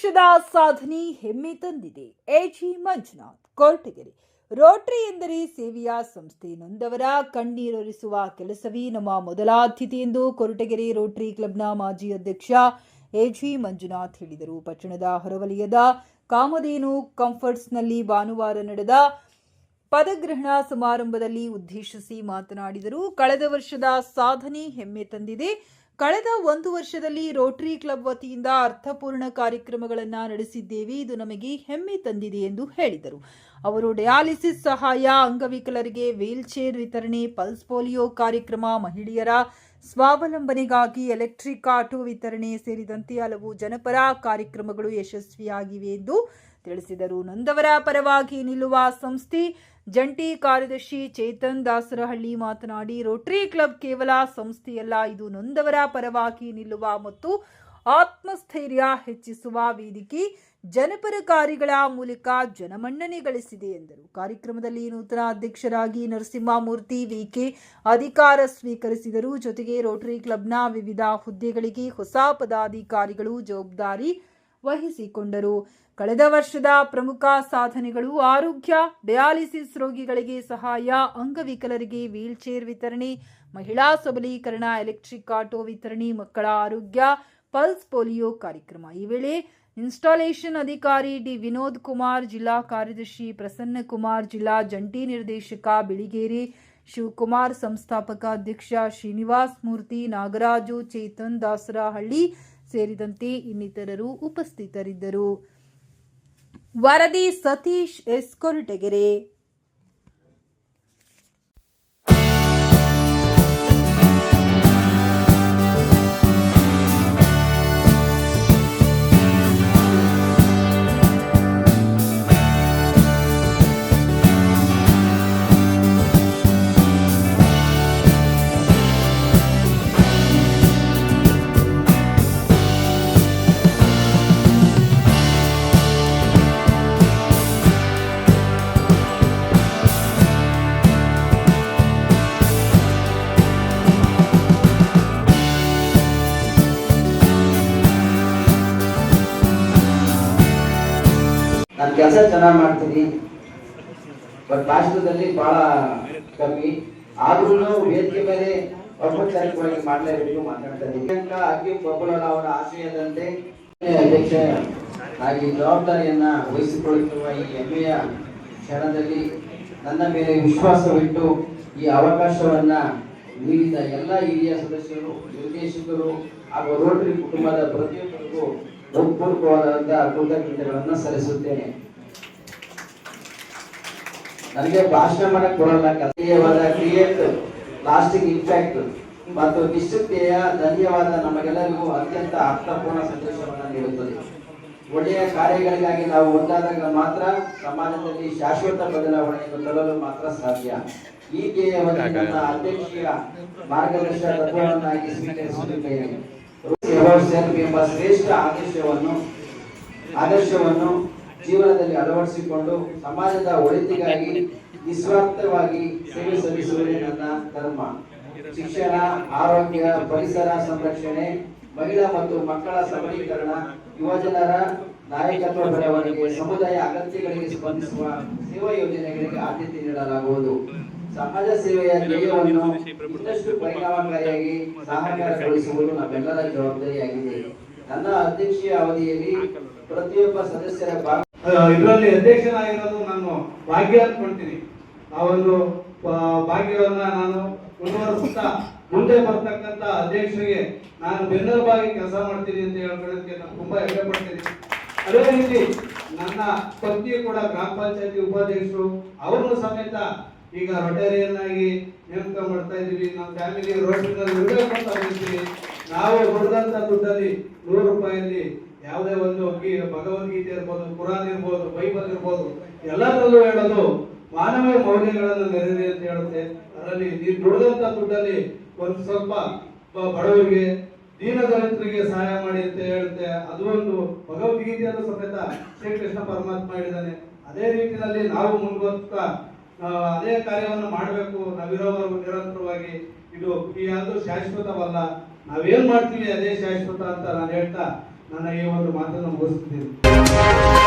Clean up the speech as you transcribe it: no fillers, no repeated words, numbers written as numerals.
ವರ್ಷದ ಸಾಧನೆ ಹೆಮ್ಮೆ ತಂದಿದೆ. ಎಜಿ ಮಂಜುನಾಥ್, ಕೊರಟಗೆರೆ. ರೋಟರಿ ಎಂದರೆ ಸೇವೆಯ ಸಂಸ್ಥೆ. ನೊಂದವರ ಕಣ್ಣೀರೊರೆಸುವ ಕೆಲಸವೇ ನಮ್ಮ ಮೊದಲ ಆದ್ಯತೆ ಎಂದು ಕೊರಟಗೆರೆ ರೋಟರಿ ಕ್ಲಬ್ನ ಮಾಜಿ ಅಧ್ಯಕ್ಷ ಎಜಿ ಮಂಜುನಾಥ್ ಹೇಳಿದರು. ಪಟ್ಟಣದ ಹೊರವಲಯದ ಕಾಮಧೇನು ಕಂಫರ್ಟ್ಸ್ನಲ್ಲಿ ಭಾನುವಾರ ನಡೆದ ಪದಗ್ರಹಣ ಸಮಾರಂಭದಲ್ಲಿ ಉದ್ದೇಶಿಸಿ ಮಾತನಾಡಿದರು. ಕಳೆದ ವರ್ಷದ ಸಾಧನೆ ಹೆಮ್ಮೆ ತಂದಿದೆ. ಕಳೆದ 1 ವರ್ಷದಲ್ಲಿ ರೋಟರಿ ಕ್ಲಬ್ ವತಿಯಿಂದ ಅರ್ಥಪೂರ್ಣ ಕಾರ್ಯಕ್ರಮಗಳನ್ನು ನಡೆಸಿದ್ದೇವೆ. ಇದು ನಮಗೆ ಹೆಮ್ಮೆ ತಂದಿದೆ ಎಂದು ಹೇಳಿದರು. ಅವರು ಡಯಾಲಿಸಿಸ್ ಸಹಾಯ, ಅಂಗವಿಕಲರಿಗೆ ವೀಲ್ ಚೇರ್ ವಿತರಣೆ, ಪಲ್ಸ್ ಪೋಲಿಯೋ ಕಾರ್ಯಕ್ರಮ, ಮಹಿಳೆಯರ ಸ್ವಾವಲಂಬನೆಗಾಗಿ ಎಲೆಕ್ಟ್ರಿಕ್ ಆಟೋ ವಿತರಣೆ ಸೇರಿದಂತೆ ಹಲವು ಜನಪರ ಕಾರ್ಯಕ್ರಮಗಳು ಯಶಸ್ವಿಯಾಗಿವೆ ಎಂದು ತಿಳಿಸಿದರು. ನೊಂದವರ ಪರವಾಗಿ ನಿಲ್ಲುವ ಸಂಸ್ಥೆ ಜಂಟಿ ಕಾರ್ಯದರ್ಶಿ ಚೇತನ್ ದಾಸರಹಳ್ಳಿ ಮಾತನಾಡಿ, ರೋಟರಿ ಕ್ಲಬ್ ಕೇವಲ ಸಂಸ್ಥೆಯಲ್ಲ, ಇದು ನೊಂದವರ ಪರವಾಗಿ ನಿಲ್ಲುವ ಮತ್ತು ಆತ್ಮಸ್ಥೈರ್ಯ ಹೆಚ್ಚಿಸುವ ವೇದಿಕೆ. ಜನಪರ ಕಾರ್ಯಗಳ ಮೂಲಕ ಜನಮನ್ನಣೆ ಗಳಿಸಿದೆ ಎಂದರು. ಕಾರ್ಯಕ್ರಮದಲ್ಲಿ ನೂತನ ಅಧ್ಯಕ್ಷರಾಗಿ ನರಸಿಂಹಮೂರ್ತಿ ವಿಕೆ ಅಧಿಕಾರ ಸ್ವೀಕರಿಸಿದರು. ಜೊತೆಗೆ ರೋಟರಿ ಕ್ಲಬ್ನ ವಿವಿಧ ಹುದ್ದೆಗಳಿಗೆ ಹೊಸ ಪದಾಧಿಕಾರಿಗಳು ಜವಾಬ್ದಾರಿ ವಹಿಸಿಕೊಂಡರು. ಕಳೆದ ವರ್ಷದ ಪ್ರಮುಖ ಸಾಧನೆಗಳು: ಆರೋಗ್ಯ, ಡಯಾಲಿಸಿಸ್ ರೋಗಿಗಳಿಗೆ ಸಹಾಯ, ಅಂಗವಿಕಲರಿಗೆ ವೀಲ್ ಚೇರ್ ವಿತರಣೆ, ಮಹಿಳಾ ಸಬಲೀಕರಣ, ಎಲೆಕ್ಟ್ರಿಕ್ ಆಟೋ ವಿತರಣೆ, ಮಕ್ಕಳ ಆರೋಗ್ಯ, ಪಲ್ಸ್ ಪೋಲಿಯೋ ಕಾರ್ಯಕ್ರಮ. ಈ ವೇಳೆ ಇನ್ಸ್ಟಾಲೇಷನ್ ಅಧಿಕಾರಿ ಡಿ ವಿನೋದ್ ಕುಮಾರ್, ಜಿಲ್ಲಾ ಕಾರ್ಯದರ್ಶಿ ಪ್ರಸನ್ನ ಕುಮಾರ್, ಜಿಲ್ಲಾ ಜಂಟಿ ನಿರ್ದೇಶಕ ಬಿಳಿಗೇರಿ ಶಿವಕುಮಾರ್, ಸಂಸ್ಥಾಪಕ ಅಧ್ಯಕ್ಷ ಶ್ರೀನಿವಾಸ್ ಮೂರ್ತಿ, ನಾಗರಾಜು, ಚೇತನ್ ದಾಸರಹಳ್ಳಿ ಸೇರಿದಂತೆ ಇನ್ನಿತರರು ಉಪಸ್ಥಿತರಿದ್ದರು. ವರದಿ ಸತೀಶ್ ಎಸ್, ಕೊರಟಗೆರೆ. ನಾನು ಕೆಲಸ ಚೆನ್ನಾಗಿ ಮಾಡ್ತೀನಿ, ಬಟ್ ಭಾಷಣದಲ್ಲಿ ಬಹಳ ಕಮ್ಮಿ. ಆದ್ರೂ ವೇದಿಕೆ ಮೇಲೆ ಔಪಚಾರಿಕವಾಗಿ ಮಾಡಲೇಬೇಕು ಮಾತಾಡ್ತಾ ಇದ್ದೀನಿ. ಅಕ್ಕಿ ಬೊಬ್ಬಲೋಳ ಅವರ ಆಶಯದಂತೆ ಅಧ್ಯಕ್ಷ ಆಗಿ ಜವಾಬ್ದಾರಿಯನ್ನ ವಹಿಸಿಕೊಳ್ಳುತ್ತಿರುವ ಈ ಹೆಮ್ಮೆಯ ಕ್ಷಣದಲ್ಲಿ ನನ್ನ ಮೇಲೆ ವಿಶ್ವಾಸವಿಟ್ಟು ಈ ಅವಕಾಶವನ್ನ ನೀಡಿದ ಎಲ್ಲ ಹಿರಿಯ ಸದಸ್ಯರು, ನಿರ್ದೇಶಕರು ಹಾಗೂ ರೋಟರಿ ಕುಟುಂಬದ ಪ್ರತಿಯೊಬ್ಬರಿಗೂ ಹೃತ್ಪೂರ್ವಕವಾದಂತಹ ಕೃತಜ್ಞತೆಗಳನ್ನು ಸಲ್ಲಿಸುತ್ತೇನೆ. ನನಗೆ ಭಾಷಣ ಮಾಡಕ್ ಬರಲ್ಲ. ಕ್ರಿಯೇಟ್ ಲಾಸ್ಟಿಂಗ್ ಇಂಪ್ಯಾಕ್ಟ್ ಮತ್ತು ನಿಶ್ಚಿತೆಯ ಧನ್ಯವಾದ ನಮಗೆಲ್ಲರಿಗೂ ಅತ್ಯಂತ ಅರ್ಥಪೂರ್ಣ ಸಂದೇಶವನ್ನು ನೀಡುತ್ತದೆ. ಒಳ್ಳೆಯ ಕಾರ್ಯಗಳಿಗಾಗಿ ನಾವು ಒಂದಾದಾಗ ಮಾತ್ರ ಸಮಾಜದಲ್ಲಿ ಶಾಶ್ವತ ಬದಲಾವಣೆಯನ್ನು ತರಲು ಮಾತ್ರ ಸಾಧ್ಯ. ಈ ಧ್ಯೇಯವನ್ನು ನನ್ನ ಅಧ್ಯಕ್ಷೀಯ ಮಾರ್ಗದರ್ಶನ ತತ್ವವನ್ನಾಗಿ ಸ್ವೀಕರಿಸುತ್ತಿದ್ದೇನೆ. ಎಂಬ ಶ್ರೇಷ್ಠ ಆದರ್ಶವನ್ನು ಜೀವನದಲ್ಲಿ ಅಳವಡಿಸಿಕೊಂಡು ಸಮಾಜದ ಒಳಿತಿಗಾಗಿ ನಿಸ್ವಾರ್ಥವಾಗಿ ಸೇವೆ ಸಲ್ಲಿಸುವುದೇ ನನ್ನ ಧರ್ಮ. ಶಿಕ್ಷಣ, ಆರೋಗ್ಯ, ಪರಿಸರ ಸಂರಕ್ಷಣೆ, ಮಹಿಳಾ ಮತ್ತು ಮಕ್ಕಳ ಸಬಲೀಕರಣ, ಯುವಜನರ ನಾಯಕತ್ವ ಬೆಳವಣಿಗೆ, ಸಮುದಾಯ ಅಗತ್ಯಗಳಿಗೆ ಸ್ಪಂದಿಸುವ ಸೇವಾ ಯೋಜನೆಗಳಿಗೆ ಆದ್ಯತೆ ನೀಡಲಾಗುವುದು. ಸಮಾಜ ಸೇವೆಯ ಧ್ಯೇಯವನ್ನು ಇನ್ನಷ್ಟು ಪರಿಣಾಮಕಾರಿಯಾಗಿ ಸಹಕಾರಗೊಳಿಸುವುದು ನಮ್ಮೆಲ್ಲರ ಜವಾಬ್ದಾರಿಯಾಗಿದೆ. ನನ್ನ ಅಧ್ಯಕ್ಷೀಯ ಅವಧಿಯಲ್ಲಿ ಪ್ರತಿಯೊಬ್ಬ ಸದಸ್ಯರ ಇದರಲ್ಲಿ ಅಧ್ಯಕ್ಷನಾಗಿರೋದು ನಾನು ಭಾಗ್ಯ ಅನ್ಕೊಳ್ತೀನಿ. ಆ ಒಂದು ಭಾಗ್ಯವನ್ನ ನಾನು ಮುಂದುವರಿಸುತ್ತಾ ಮುಂದೆ ಬರ್ತಕ್ಕಂಥ ಅಧ್ಯಕ್ಷರಿಗೆ ನಾನು ಬೆನ್ನೆಲುಬಾಗಿ ಕೆಲಸ ಮಾಡ್ತೀನಿ ಅಂತ ಹೇಳ್ಕೊಳ್ಳೋದಕ್ಕೆ ನಾನು ತುಂಬಾ ಹೆಮ್ಮೆ ಪಡ್ತೀನಿ. ಅದೇ ರೀತಿ ನನ್ನ ಪತ್ನಿಯು ಕೂಡ ಗ್ರಾಮ ಪಂಚಾಯತಿ ಉಪಾಧ್ಯಕ್ಷರು, ಅವ್ರನ್ನು ಸಮೇತ ಈಗ ರೊಟೇರಿಯನ್ನಾಗಿ ನೇಮಕ ಮಾಡ್ತಾ ಇದೀವಿ. ನಮ್ಮ ಫ್ಯಾಮಿಲಿ ರೋಟರಿನಲ್ಲಿ ಇರಬೇಕು ಅಂತ ಹೇಳ್ತೀವಿ. ನಾವು ಕೊಡದಂತ ದುಡ್ಡಲ್ಲಿ 100 ರೂಪಾಯಿಯಲ್ಲಿ ಯಾವುದೇ ಒಂದು ಭಗವದ್ಗೀತೆ ಇರ್ಬೋದು, ಕುರಾನ್ ಇರ್ಬೋದು, ಬೈಬಲ್ ಇರ್ಬೋದು, ಎಲ್ಲದರಲ್ಲೂ ಹೇಳೋದು ಮಾನವೀಯ ಮೌಲ್ಯಗಳನ್ನು ನೆರೆದಿದೆ ಅಂತ ಹೇಳುತ್ತೆ. ಅದರಲ್ಲಿ ನೀವು ದುಡ್ದಂತ ದುಡ್ಡಲ್ಲಿ ಒಂದು ಸ್ವಲ್ಪ ಬಡವರಿಗೆ, ದೀನ ದಲಿತರಿಗೆ ಸಹಾಯ ಮಾಡಿ ಅಂತ ಹೇಳುತ್ತೆ. ಅದು ಒಂದು ಭಗವದ್ಗೀತೆಯನ್ನು ಸಮೇತ ಶ್ರೀಕೃಷ್ಣ ಪರಮಾತ್ಮ ಹೇಳಿದ್ದಾನೆ. ಅದೇ ರೀತಿಯಲ್ಲಿ ನಾವು ಮುಂದುವರ್ತಾ ಅದೇ ಕಾರ್ಯವನ್ನು ಮಾಡಬೇಕು. ನಾವಿರೋವರೆಗೂ ನಿರಂತರವಾಗಿ ಇದು ಯಾವುದು ಶಾಶ್ವತವಲ್ಲ, ನಾವೇನ್ ಮಾಡ್ತೀವಿ ಅದೇ ಶಾಶ್ವತ ಅಂತ ನಾನು ಹೇಳ್ತಾ ನನ್ನ ಈ ಒಂದು ಮಾತನ್ನು ಮುಗಿಸ್ತಿದ್ದೀನಿ.